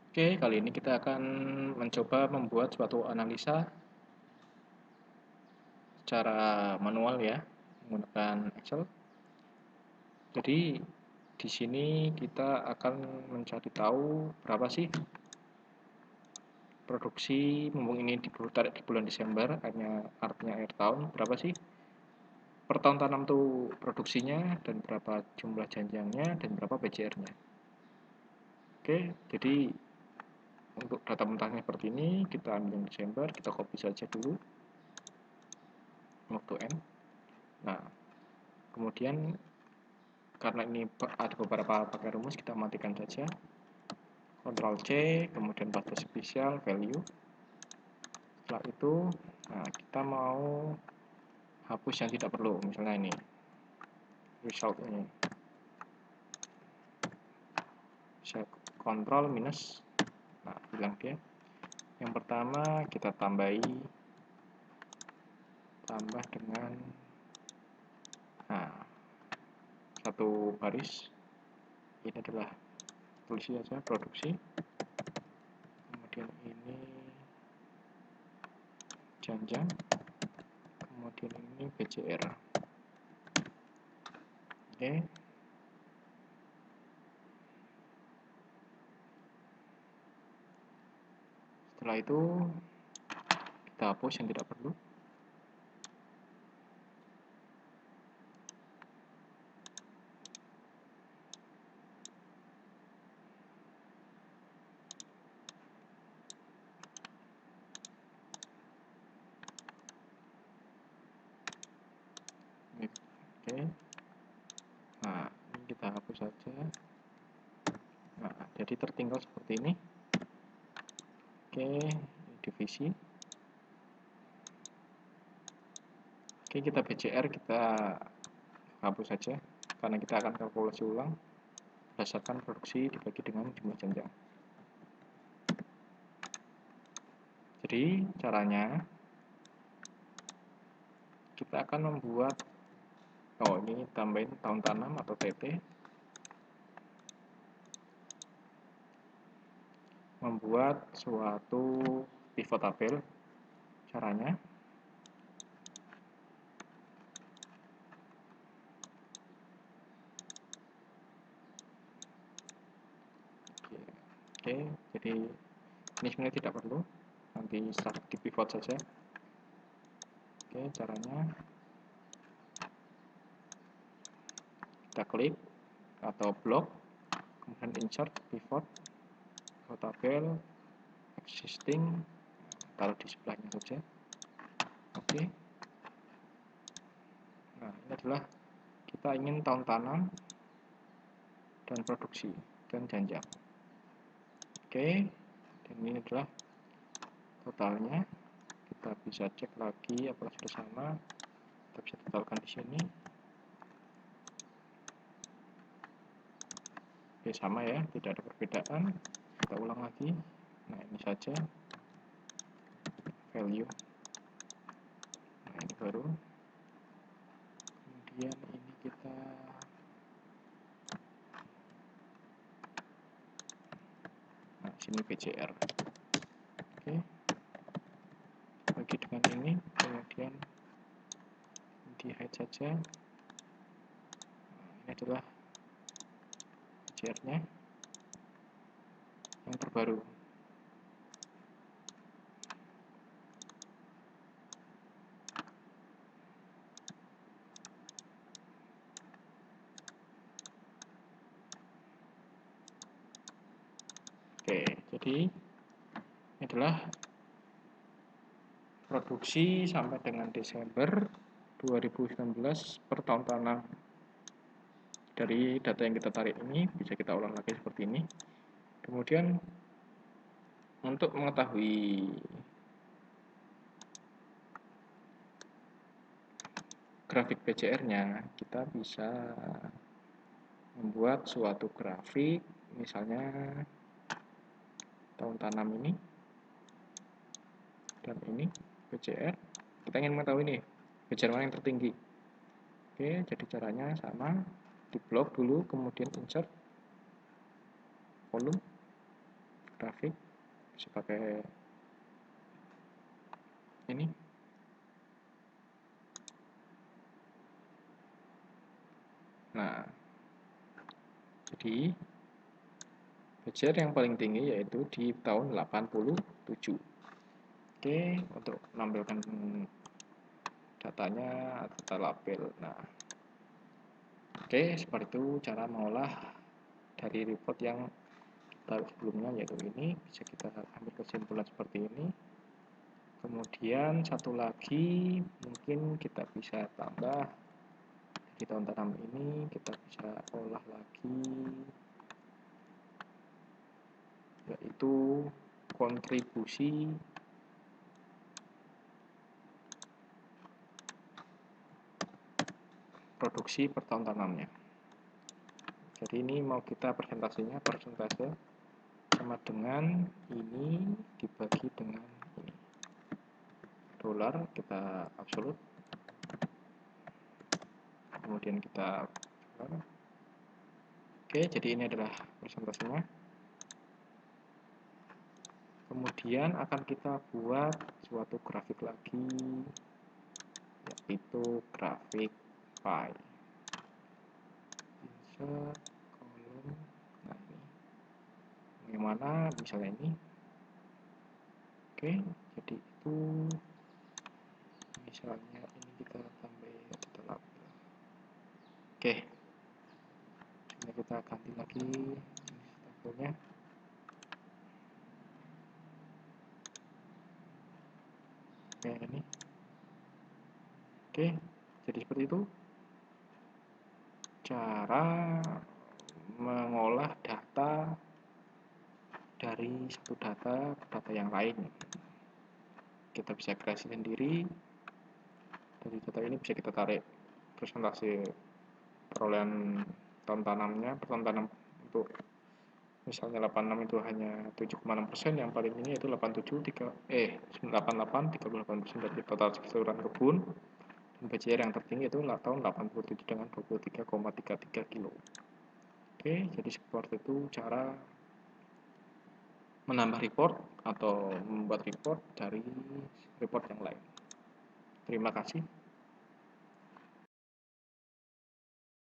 Oke, kali ini kita akan mencoba membuat suatu analisa secara manual ya, menggunakan Excel. Jadi di sini kita akan mencari tahu berapa sih produksi, mumpung ini ditarik di bulan Desember, artinya akhir tahun, berapa sih per tahun tanam tuh produksinya, dan berapa jumlah janjangnya, dan berapa BCR-nya. Oke, jadi untuk data mentahnya seperti ini, kita ambil yang Desember, kita copy saja dulu waktu N. Nah, kemudian karena ini ada beberapa pakai rumus, kita matikan saja. Ctrl C, kemudian paste spesial value. Setelah itu, nah kita mau hapus yang tidak perlu, misalnya ini result ini. Saya Ctrl minus, nah hilang dia. Yang pertama kita tambah dengan satu baris. Ini adalah tulis saja produksi, kemudian ini janjang, kemudian ini BCR. Oke. Setelah itu kita hapus yang tidak perlu. Oke. Nah, ini kita hapus saja. Nah, jadi tertinggal seperti ini. Oke, divisi. Oke, kita BCR kita hapus saja karena kita akan kalkulasi ulang berdasarkan produksi dibagi dengan jumlah janjang. Jadi caranya kita akan membuat, ini tambahin tahun tanam atau TT, membuat suatu pivot tabel. Caranya oke, jadi ini sebenarnya tidak perlu, nanti setelah di pivot saja. Oke, caranya kita klik atau blok, kemudian insert pivot tabel existing, taruh di sebelahnya saja. Oke. Nah, ini adalah kita ingin tahun tanam dan produksi dan janjang. Oke, dan ini adalah totalnya. Kita bisa cek lagi apakah sudah sama. Kita bisa totalkan di sini. Oke, sama ya, tidak ada perbedaan. Kita ulang lagi. Nah, ini saja value. Nah, ini baru. Kemudian ini kita sini BCR. Oke, bagi dengan ini, kemudian di hide saja. Ini adalah BCR-nya yang terbaru. Oke, jadi ini adalah produksi sampai dengan Desember 2019 per tahun tanam. Dari data yang kita tarik ini bisa kita ulang lagi seperti ini. Kemudian untuk mengetahui grafik BCR-nya, kita bisa membuat suatu grafik, misalnya tahun tanam ini dan ini BCR. Kita ingin mengetahui nih BCR mana yang tertinggi. Oke, jadi caranya sama, di blok dulu, kemudian insert volume, grafik, bisa pakai ini. Nah, jadi budget yang paling tinggi yaitu di tahun 87. Oke, untuk menampilkan datanya data label. Nah, oke, seperti itu cara mengolah dari report yang kita sebelumnya, yaitu ini. Bisa kita ambil kesimpulan seperti ini. Kemudian satu lagi mungkin kita bisa tambah di tahun tanam ini, kita bisa olah lagi, yaitu kontribusi produksi per tahun tanamnya. Jadi ini mau kita presentasinya, persentase sama dengan ini dibagi dengan ini. Dolar kita absolut, kemudian kita dolar. Oke, jadi ini adalah presentasinya. Kemudian akan kita buat suatu grafik lagi, yaitu grafik pie. Insert kolom, nah ini yang mana misalnya ini. Oke, jadi itu misalnya ini kita tambah data label. Oke, ini kita ganti lagi jenis tabelnya. Oke, ini. Oke, jadi seperti itu cara mengolah data dari satu data ke data yang lain. Kita bisa kreasi sendiri. Dari data ini bisa kita tarik presentasi perolehan tahun tanamnya, tahun tanam untuk misalnya 86 itu hanya 7,6%, yang paling ini itu 88, 38% dari total keseluruhan kebun. Dan BCR yang tertinggi itu tahun 87 dengan 23,33 kilo. Oke, jadi seperti itu cara menambah report atau membuat report dari report yang lain. Terima kasih.